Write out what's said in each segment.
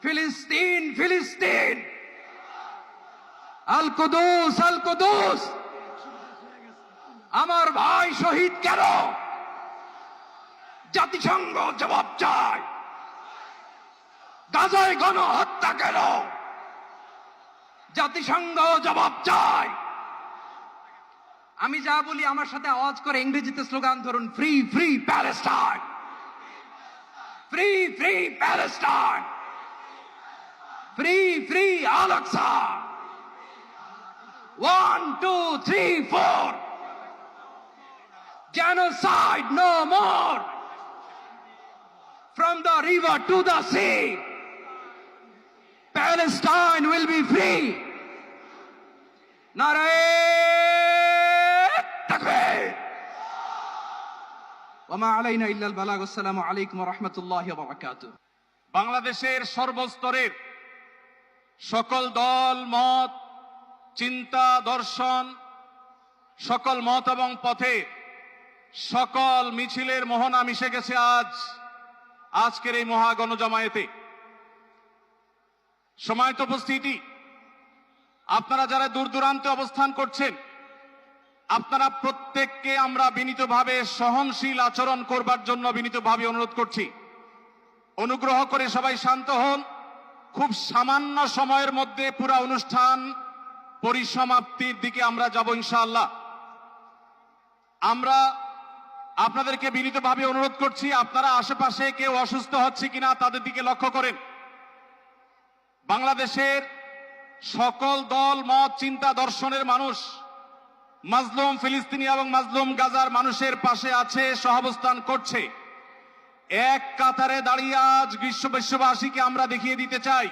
ফিলিস্তিন ফিলিস্তিন, আল কুদুস আল কুদুস। আমার ভাই শহীদ কেন? জাতিসংঘ জবাব চায়। গাজায় গণহত্যা কেন? জাতিসংঘ জবাব চায়। আমি যা বলি আমার সাথে আওয়াজ করে ইংরেজিতে স্লোগান ধরুন, free free Palestine, free free Palestine, free free Al Aqsa. 1 2 3 4, genocide no more, from the river to the sea, Palestine will be free. Nare takbir, wa ma alayna illa al balagh. Assalamu alaykum wa rahmatullahi wa barakatuh. বাংলাদেশের সর্বস্তরের সকল দল মত, চিন্তা দর্শন, সকল মত এবং পথে সকল মিছিলের মোহনা মিশে গেছে আজকের এই মহা গণজমায়েতে। সময়ত উপস্থিতি, আপনারা যারা দূর দূরান্তে অবস্থান করছেন, আপনারা প্রত্যেককে আমরা বিনীতভাবে সহনশীল আচরণ করবার জন্য বিনীতভাবে অনুরোধ করছি। অনুগ্রহ করে সবাই শান্ত হন। খুব সামান্য সময়ের মধ্যে পুরো অনুষ্ঠান পরিসমাপ্তির দিকে আমরা যাব ইনশাআল্লাহ। আমরা আপনাদেরকে বিনীতভাবে অনুরোধ করছি, আপনারা আশেপাশে কেউ অসুস্থ হচ্ছে কিনা তাদের দিকে লক্ষ্য করেন। বাংলাদেশের সকল দল মত চিন্তা দর্শনের মানুষ মাজলুম ফিলিস্তিনি এবং মাজলুম গাজার মানুষের পাশে আছে, সহাবস্থান করছে। এক কাতারে দাঁড়িয়ে আজ বিশ্ববাসীকে আমরা দেখিয়ে দিতে চাই,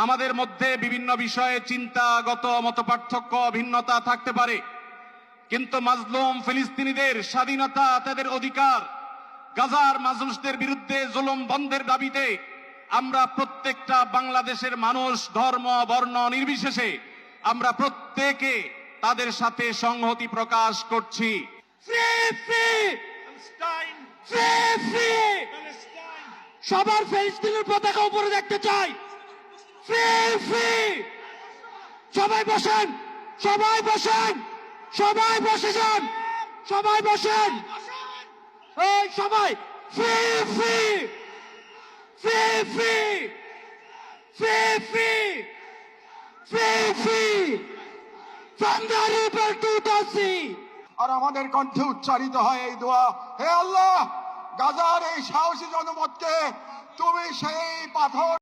আমাদের মধ্যে বিভিন্ন বিষয়ে চিন্তাগত মতপার্থক্য ভিন্নতা থাকতে পারে, কিন্তু মাজলুম ফিলিস্তিনিদের স্বাধীনতা, তাদের অধিকার, গাজার মানুষদের বিরুদ্ধে জুলুম বন্ধের দাবিতে আমরা প্রত্যেকটা বাংলাদেশের মানুষ ধর্ম বর্ণ নির্বিশেষে আমরা প্রত্যেকে তাদের সাথে সংহতি প্রকাশ করছি। সবার ফিলিস্তিনের পতাকা উপরে দেখতে চাই। সবাই বসেন, সবাই বসেন, সবাই বসে যান, সবাই বসেন, এই সবাই free free free free free free free free from the river to the sea. আর আমাদের কণ্ঠে উচ্চারিত হয় এই দোয়া, হে আল্লাহ, গাজার এই সাহসী জনপদকে তুমি সেই পাথর